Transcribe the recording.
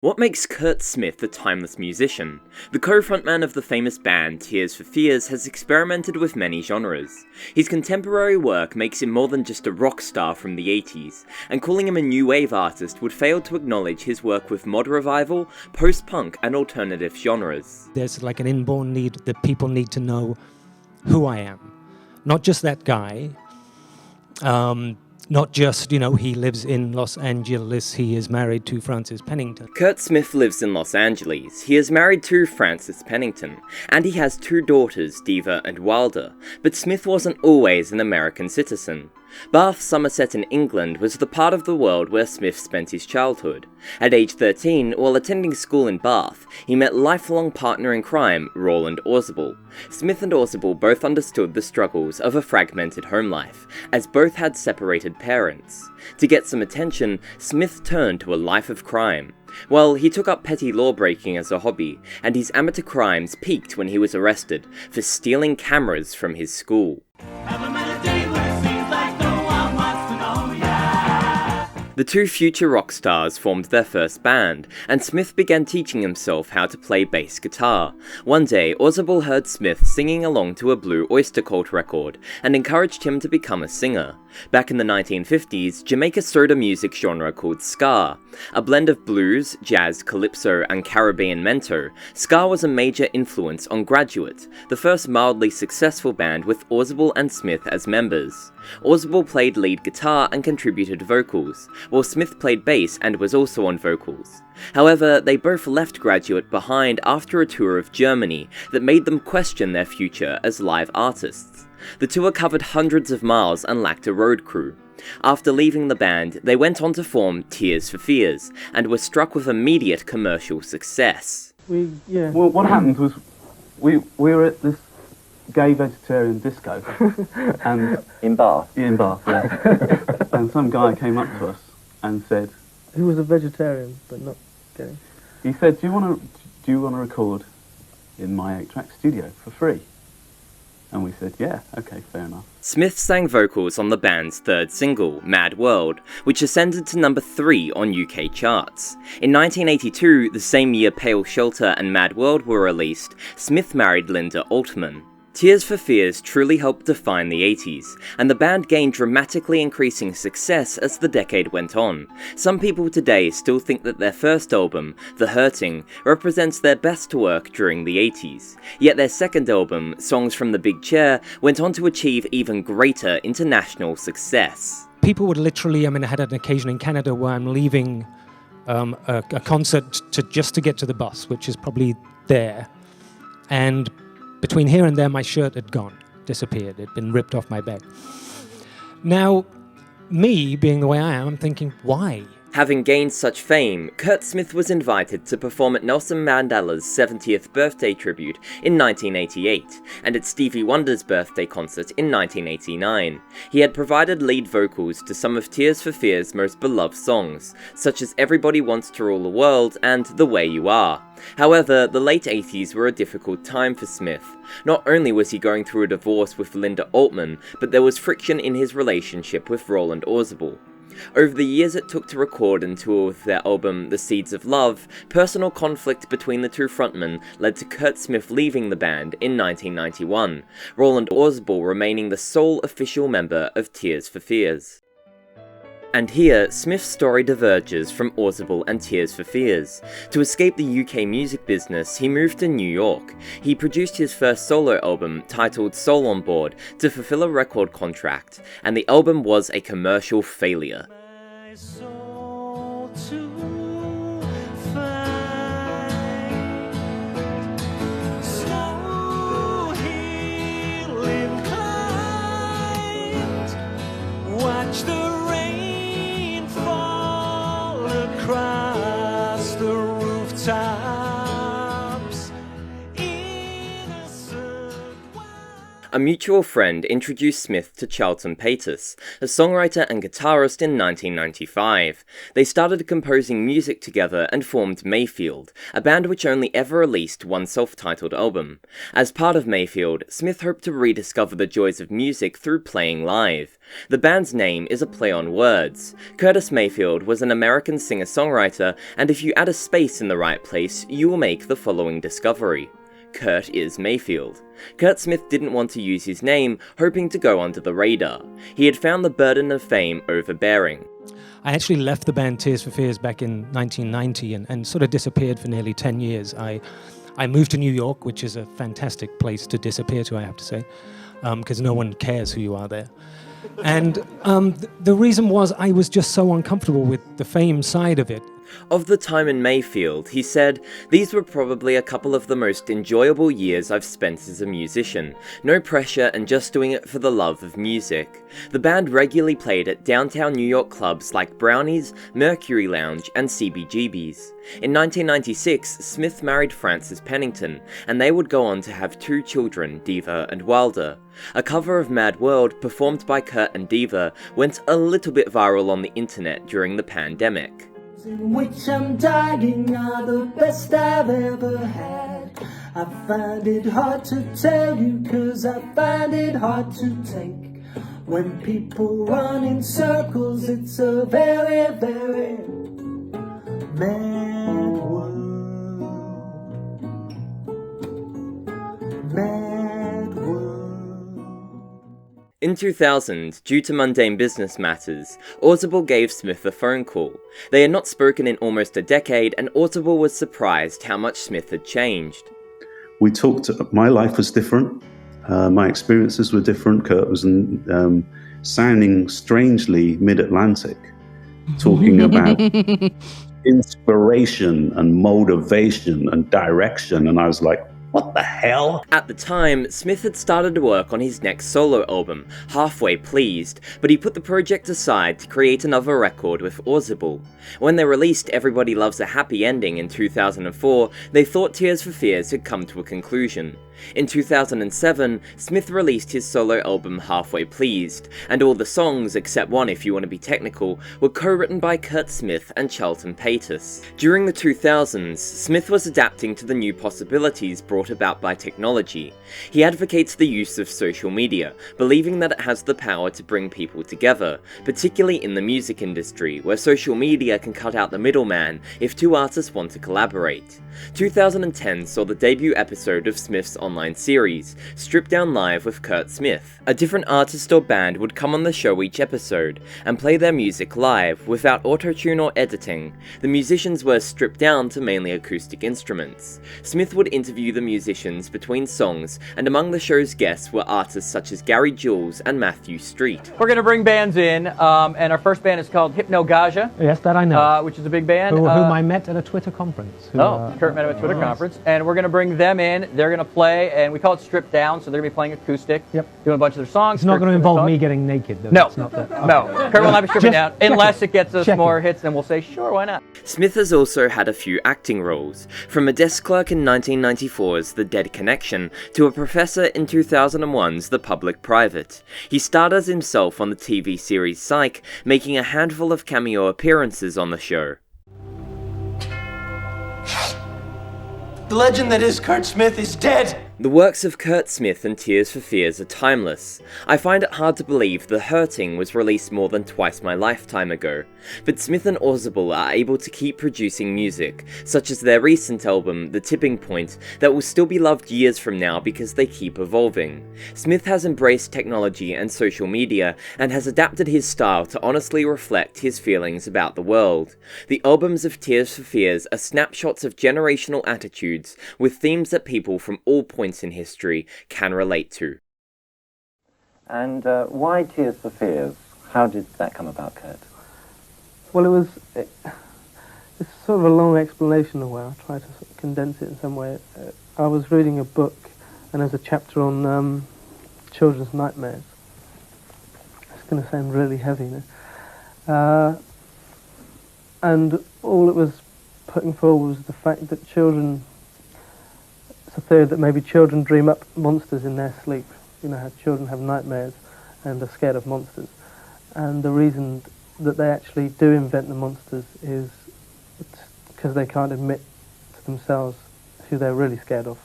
What makes Curt Smith a timeless musician? The co-frontman of the famous band Tears for Fears has experimented with many genres. His contemporary work makes him more than just a rock star from the 80s, and calling him a new wave artist would fail to acknowledge his work with mod revival, post-punk and alternative genres. There's like an inborn need that people need to know who I am. Not just that guy, not just, he lives in Los Angeles, he is married to Frances Pennington. Curt Smith lives in Los Angeles. He is married to Frances Pennington, and he has two daughters, Diva and Wilder, but Smith wasn't always an American citizen. Bath, Somerset in England was the part of the world where Smith spent his childhood. At age 13, while attending school in Bath, he met lifelong partner in crime, Roland Orzabal. Smith and Orzabal both understood the struggles of a fragmented home life, as both had separated parents. To get some attention, Smith turned to a life of crime. Well, he took up petty law-breaking as a hobby, and his amateur crimes peaked when he was arrested for stealing cameras from his school. The two future rock stars formed their first band, and Smith began teaching himself how to play bass guitar. One day, Orzabal heard Smith singing along to a Blue Oyster Cult record, and encouraged him to become a singer. Back in the 1950s, Jamaica stirred a music genre called ska. A blend of blues, jazz, calypso, and Caribbean mento, ska was a major influence on Graduate, the first mildly successful band with Orzabal and Smith as members. Orzabal played lead guitar and contributed vocals, while Smith played bass and was also on vocals. However, they both left Graduate behind after a tour of Germany that made them question their future as live artists. The tour covered hundreds of miles and lacked a road crew. After leaving the band, they went on to form Tears for Fears, and were struck with immediate commercial success. Well, what happened was, we were at this gay vegetarian disco, and in Bath? In Bath, yeah. And some guy came up to us and said... He was a vegetarian, but not gay. He said, do you want to record in my 8-track studio for free? And we said, yeah, okay, fair enough. Smith sang vocals on the band's third single, Mad World, which ascended to number 3 on UK charts. In 1982, the same year Pale Shelter and Mad World were released, Smith married Linda Altman. Tears for Fears truly helped define the 80s, and the band gained dramatically increasing success as the decade went on. Some people today still think that their first album, The Hurting, represents their best work during the 80s, yet their second album, Songs from the Big Chair, went on to achieve even greater international success. People would literally, I had an occasion in Canada where I'm leaving a concert just to get to the bus, which is probably there, and between here and there, my shirt had gone, disappeared. It had been ripped off my back. Now, me, being the way I am, I'm thinking, why? Having gained such fame, Curt Smith was invited to perform at Nelson Mandela's 70th birthday tribute in 1988, and at Stevie Wonder's birthday concert in 1989. He had provided lead vocals to some of Tears for Fears' most beloved songs, such as Everybody Wants to Rule the World and The Way You Are. However, the late 80s were a difficult time for Smith. Not only was he going through a divorce with Linda Altman, but there was friction in his relationship with Roland Orzabal. Over the years it took to record and tour with their album The Seeds of Love, personal conflict between the two frontmen led to Curt Smith leaving the band in 1991, Roland Orzabal remaining the sole official member of Tears for Fears. And here, Smith's story diverges from Orzabal and Tears for Fears. To escape the UK music business, he moved to New York. He produced his first solo album, titled Soul on Board, to fulfill a record contract, and the album was a commercial failure. A mutual friend introduced Smith to Charlton Patus, a songwriter and guitarist in 1995. They started composing music together and formed Mayfield, a band which only ever released one self-titled album. As part of Mayfield, Smith hoped to rediscover the joys of music through playing live. The band's name is a play on words. Curtis Mayfield was an American singer-songwriter, and if you add a space in the right place, you will make the following discovery. CURT is Mayfield. Curt Smith didn't want to use his name, hoping to go under the radar. He had found the burden of fame overbearing. I actually left the band Tears for Fears back in 1990 and sort of disappeared for nearly 10 years. I moved to New York, which is a fantastic place to disappear to, I have to say, because no one cares who you are there. And the reason was I was just so uncomfortable with the fame side of it. Of the time in Mayfield, he said, "These were probably a couple of the most enjoyable years I've spent as a musician. No pressure and just doing it for the love of music." The band regularly played at downtown New York clubs like Brownies, Mercury Lounge, and CBGB's. In 1996, Smith married Frances Pennington, and they would go on to have 2 children, Diva and Wilder. A cover of Mad World, performed by Kurt and Diva, went a little bit viral on the internet during the pandemic. In which I'm dying are the best I've ever had. I find it hard to tell you, 'cause I find it hard to take. When people run in circles, it's a very, very mad world. Mad world. In 2000, due to mundane business matters, Orzabal gave Smith a phone call. They had not spoken in almost a decade, and Orzabal was surprised how much Smith had changed. We talked, my life was different, my experiences were different. Kurt was sounding strangely mid-Atlantic, talking about inspiration and motivation and direction, and I was like, what the hell? At the time, Smith had started to work on his next solo album, Halfway Pleased, but he put the project aside to create another record with Orzabal. When they released Everybody Loves a Happy Ending in 2004, they thought Tears for Fears had come to a conclusion. In 2007, Smith released his solo album Halfway Pleased, and all the songs, except one if you want to be technical, were co-written by Kurt Smith and Charlton Patus. During the 2000s, Smith was adapting to the new possibilities brought about by technology. He advocates the use of social media, believing that it has the power to bring people together, particularly in the music industry, where social media can cut out the middleman if 2 artists want to collaborate. 2010 saw the debut episode of Smith's online series, Stripped Down Live with Kurt Smith. A different artist or band would come on the show each episode, and play their music live, without auto-tune or editing. The musicians were stripped down to mainly acoustic instruments. Smith would interview the musicians between songs, and among the show's guests were artists such as Gary Jules and Matthew Street. We're going to bring bands in, and our first band is called Hypnogaja. Yes, that I know. Which is a big band. Whom I met at a Twitter conference. Kurt met at a Twitter conference, and we're going to bring them in. They're going to play, and we call it Stripped Down, so they're going to be playing acoustic, doing a bunch of their songs. It's not going to involve me getting naked, though. No, it's not that. no. Kurt will not be stripping down, unless it gets us more hits, then we'll say, sure, why not? Smith has also had a few acting roles, from a desk clerk in 1994's The Dead Connection to a professor in 2001's The Public Private. He starred as himself on the TV series Psych, making a handful of cameo appearances on the show. The legend that is Kurt Smith is dead! The works of Kurt Smith and Tears for Fears are timeless. I find it hard to believe The Hurting was released more than twice my lifetime ago, but Smith and Orzabal are able to keep producing music, such as their recent album, The Tipping Point, that will still be loved years from now because they keep evolving. Smith has embraced technology and social media, and has adapted his style to honestly reflect his feelings about the world. The albums of Tears for Fears are snapshots of generational attitudes, with themes that people from all points in history can relate to. And why Tears for Fears? How did that come about, Kurt? Well, it's sort of a long explanation of why I try to sort of condense it in some way. I was reading a book, and there's a chapter on children's nightmares. It's going to sound really heavy now. And all it was putting forward was the fact that it's a theory that maybe children dream up monsters in their sleep. how children have nightmares and are scared of monsters. And the reason that they actually do invent the monsters is because they can't admit to themselves who they're really scared of.